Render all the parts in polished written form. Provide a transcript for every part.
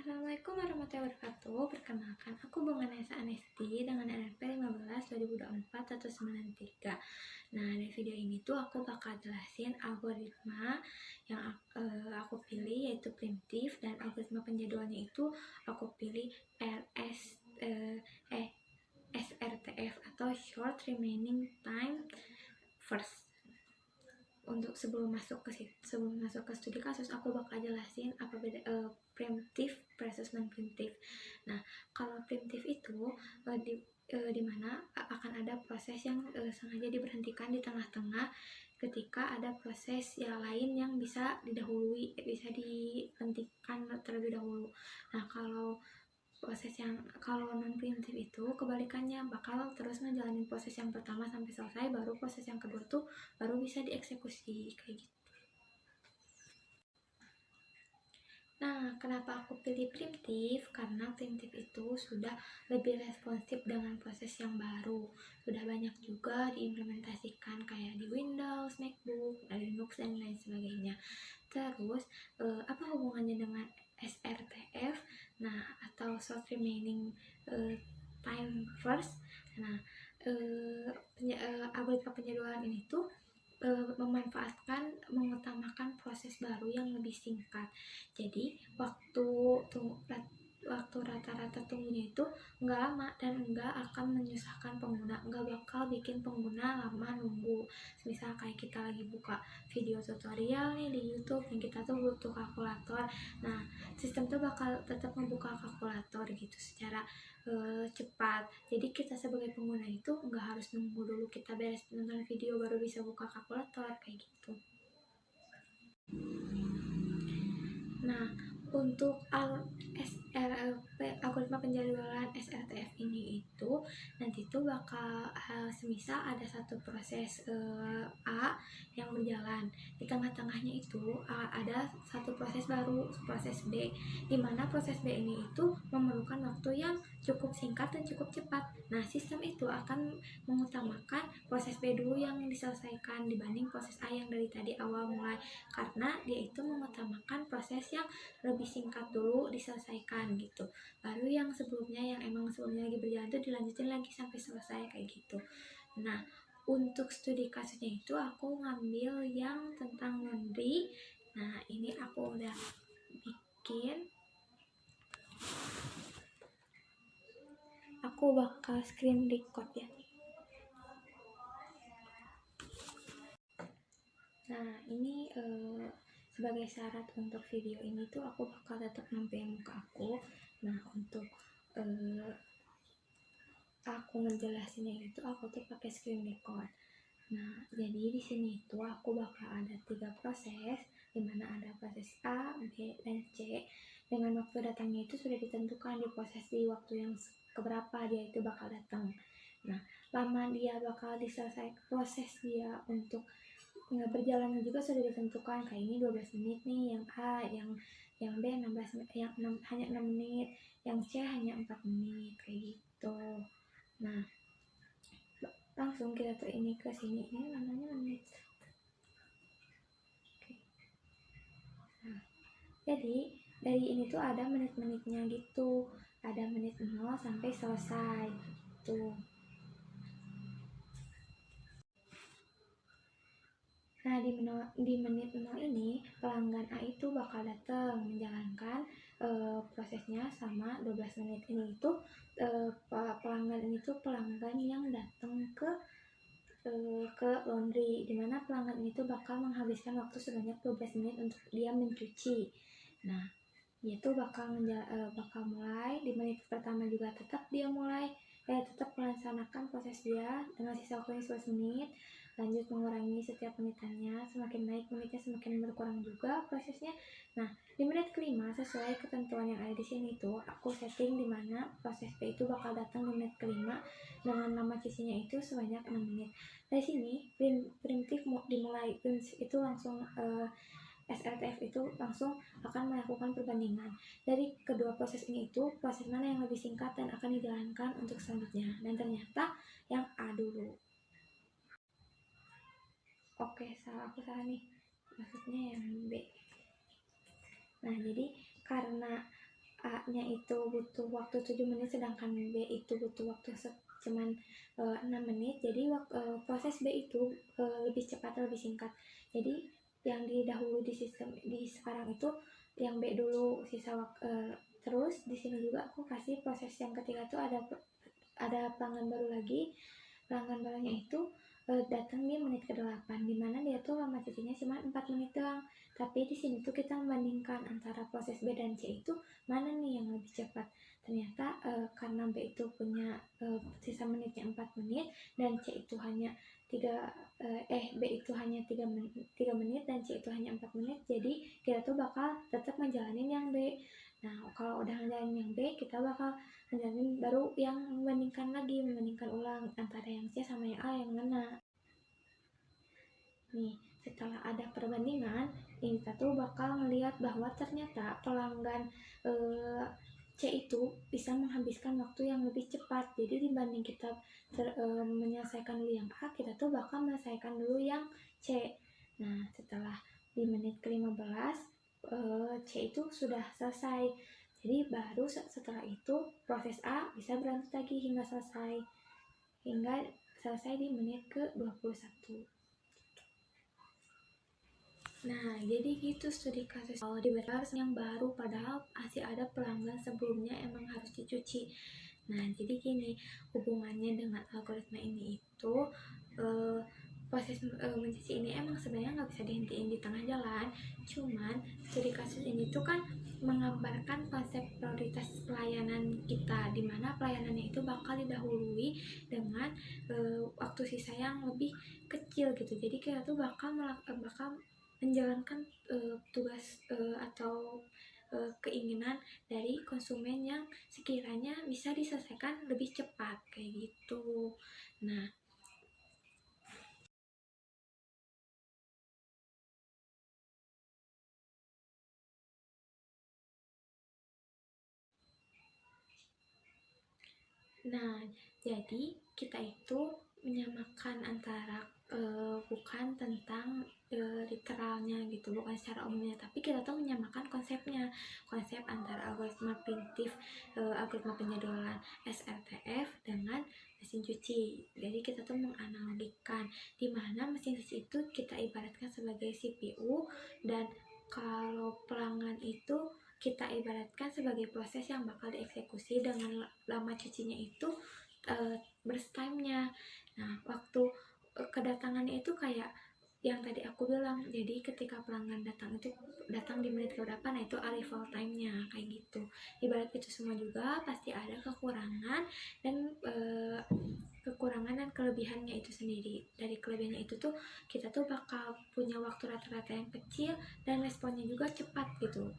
Assalamualaikum warahmatullahi wabarakatuh. Perkenalkan, aku Bunga Nesa Anesti dengan NRP 15/2024-193. Nah, di video ini tuh aku bakal jelasin algoritma yang aku pilih, yaitu primitif, dan algoritma penjadwalannya itu aku pilih SRTF atau Short Remaining Time First. Untuk sebelum masuk ke studi kasus, aku bakal jelasin apa beda primitif versus non primitif. Nah, kalau primitif itu di mana akan ada proses yang sengaja diberhentikan di tengah-tengah ketika ada proses yang lain yang bisa dihentikan terlebih dahulu. Nah, kalau non primitif itu kebalikannya, bakal terus menjalani proses yang pertama sampai selesai, baru proses yang kedua tuh baru bisa dieksekusi kayak gitu. Nah, kenapa aku pilih primitif? Karena primitif itu sudah lebih responsif dengan proses yang baru. Sudah banyak juga diimplementasikan kayak di Windows, MacBook, Linux, dan lain sebagainya. Terus, apa hubungannya dengan SRTF? Nah, atau Short Remaining Time First. Nah, algoritma penjadwalan ini tuh mengutamakan proses baru yang lebih singkat. Jadi waktu rata-rata tunggunya itu nggak lama dan nggak akan menyusahkan pengguna, nggak bakal bikin pengguna lama nunggu. Misal kayak kita lagi buka video tutorial nih di YouTube yang kita tuh butuh kalkulator, nah sistem tuh bakal tetap membuka kalkulator gitu secara cepat. Jadi kita sebagai pengguna itu nggak harus nunggu dulu kita beres nonton video baru bisa buka kalkulator kayak gitu. Nah, untuk algoritma penjadwalan SRTF ini itu nanti tuh bakal semisal ada satu proses A yang berjalan, di tengah-tengahnya itu ada satu proses baru, proses B, dimana proses B ini itu memerlukan waktu yang cukup singkat dan cukup cepat. Nah, sistem itu akan mengutamakan proses B dulu yang diselesaikan dibanding proses A yang dari tadi awal mulai, karena dia itu mengutamakan proses yang lebih singkat dulu diselesaikan gitu, baru yang sebelumnya lagi berjalan itu dilanjutin lagi sampai selesai kayak gitu. Nah, untuk studi kasusnya itu aku ngambil yang tentang laundry. Nah, ini aku udah bikin, aku bakal screen record ya. Nah, ini sebagai syarat untuk video ini tuh aku bakal tetap nampilin muka aku. Nah, untuk aku ngejelasinnya itu aku tuh pakai screen record. Nah, jadi di sini tuh aku bakal ada 3 proses, dimana ada proses A, B, dan C. Dengan waktu datangnya itu sudah ditentukan di waktu yang keberapa dia itu bakal datang. Nah, lama dia bakal proses dia untuk nggak berjalan juga sudah ditentukan, kayak ini 12 menit nih yang A, yang B 16 menit, yang hanya 6 menit, yang C hanya 4 menit kayak gitu. Nah, langsung kita tuh ini ke sini, ini namanya menit. Oke. Nah, jadi dari ini tuh ada menit-menitnya gitu, ada menit 0 sampai selesai tuh. Nah, di menit 0 ini pelanggan A itu bakal datang menjalankan prosesnya sama 12 menit ini itu pelanggan ini tuh pelanggan yang datang ke laundry, dimana pelanggan itu bakal menghabiskan waktu sebanyak 12 menit untuk dia mencuci. Nah, dia tuh bakal mulai di menit pertama juga tetap melaksanakan proses dia dengan sisa waktunya 11 menit, lanjut mengurangi setiap menitannya, semakin naik menitnya semakin berkurang juga prosesnya. Nah, di menit kelima sesuai ketentuan yang ada di sini tuh aku setting di mana proses B itu bakal datang di menit kelima dengan lama cucinya itu sebanyak 6 menit. Dari sini primitif dimulai, itu langsung SRTF itu langsung akan melakukan perbandingan dari kedua proses ini, itu proses mana yang lebih singkat dan akan dijalankan untuk selanjutnya, dan ternyata yang A dulu. Oke, aku salah nih, maksudnya yang B. Nah, jadi karena A-nya itu butuh waktu 7 menit sedangkan B itu butuh waktu cuman 6 menit. Jadi proses B itu lebih cepat, lebih singkat. Jadi yang didahului di sistem di sekarang itu yang B dulu, terus di sini juga aku kasih proses yang ketiga tuh ada pelanggan baru lagi. Pelanggan barunya itu datang di menit ke-8, dimana dia tuh lama cucinya cuma 4 menit doang. Tapi di sini tuh kita membandingkan antara proses B dan C itu mana nih yang lebih cepat. Ternyata karena B itu punya sisa menitnya 4 menit dan C itu hanya B itu hanya 3 menit dan C itu hanya 4 menit, jadi kita tuh bakal tetap menjalanin yang B. Nah, kalau udah ngejalanin yang B, kita bakal ngejalanin baru yang membandingkan ulang antara yang C sama yang A yang mana. Nih, setelah ada perbandingan, kita tuh bakal melihat bahwa ternyata pelanggan C itu bisa menghabiskan waktu yang lebih cepat. Jadi dibanding kita menyelesaikan dulu yang A, kita tuh bakal menyelesaikan dulu yang C. Nah, setelah di menit ke-15, C itu sudah selesai. Jadi baru setelah itu proses A bisa berlanjut lagi hingga selesai di menit ke-21. Nah, jadi gitu studi kasus. Kalau di harus yang baru, padahal masih ada pelanggan sebelumnya emang harus dicuci. Nah, jadi gini, hubungannya dengan algoritma ini itu proses mencuci ini emang sebenarnya nggak bisa dihentiin di tengah jalan. Cuman studi kasus ini tuh kan menggambarkan konsep prioritas pelayanan kita, di mana pelayanannya itu bakal didahului dengan waktu sisa yang lebih kecil gitu. Jadi kita tuh bakal menjalankan tugas atau keinginan dari konsumen yang sekiranya bisa diselesaikan lebih cepat kayak gitu. Nah, jadi kita itu menyamakan antara bukan tentang literalnya gitu, bukan secara umumnya, tapi kita tuh menyamakan konsep antara algoritma prediktif, algoritma penjadwalan SRTF dengan mesin cuci. Jadi kita tuh menganalogikan di mana mesin cuci itu kita ibaratkan sebagai CPU, dan kalau pelanggan itu kita ibaratkan sebagai proses yang bakal dieksekusi dengan lama cucinya itu burst time-nya. Nah, waktu kedatangannya itu kayak yang tadi aku bilang, jadi ketika pelanggan datang di menit ke-8, nah itu arrival time-nya kayak gitu. Ibarat itu semua juga pasti ada kekurangan dan kelebihannya itu sendiri. Dari kelebihannya itu tuh kita tuh bakal punya waktu rata-rata yang kecil dan responnya juga cepat gitu.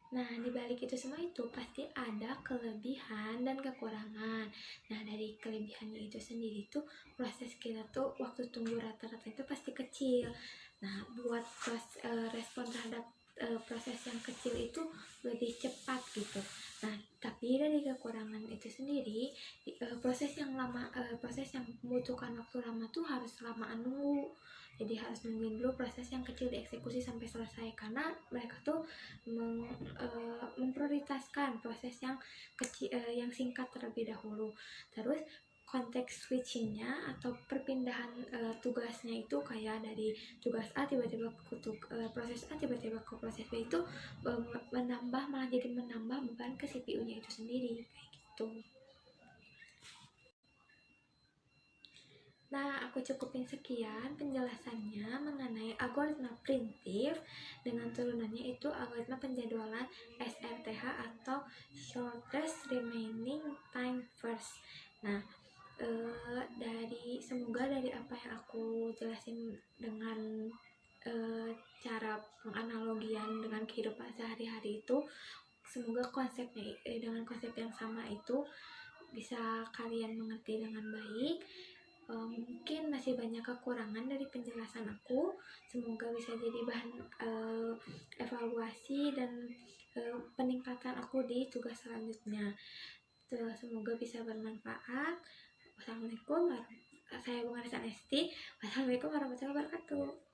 Nah, di balik itu semua itu pasti ada kelebihan dan kekurangan. Nah, dari kelebihannya itu sendiri tuh proses kita tuh waktu tunggu rata-rata itu pasti kecil. Nah, buat respon terhadap proses yang kecil itu lebih cepat gitu. Nah, tapi dari kekurangan itu sendiri, proses yang membutuhkan waktu lama tuh harus lamaan nunggu. Jadi harus nungguin dulu proses yang kecil dieksekusi sampai selesai, karena mereka tuh memprioritaskan proses yang kecil, yang singkat terlebih dahulu. Terus konteks switchingnya atau perpindahan tugasnya itu kayak dari tugas A tiba-tiba ke proses A tiba-tiba ke proses B itu malah jadi menambah beban ke CPU-nya itu sendiri kayak gitu. Nah, aku cukupin sekian penjelasannya mengenai algoritma prediktif dengan turunannya itu algoritma penjadwalan SRTH atau Shortest Remaining Time First. Nah, semoga dari apa yang aku jelasin dengan cara penganalogian dengan kehidupan sehari-hari itu, semoga konsepnya dengan konsep yang sama itu bisa kalian mengerti dengan baik. Mungkin masih banyak kekurangan dari penjelasan aku, semoga bisa jadi bahan evaluasi dan peningkatan aku di tugas selanjutnya. Semoga bisa bermanfaat. Wassalamualaikum, saya Bunga Esti. Wassalamualaikum warahmatullahi wabarakatuh.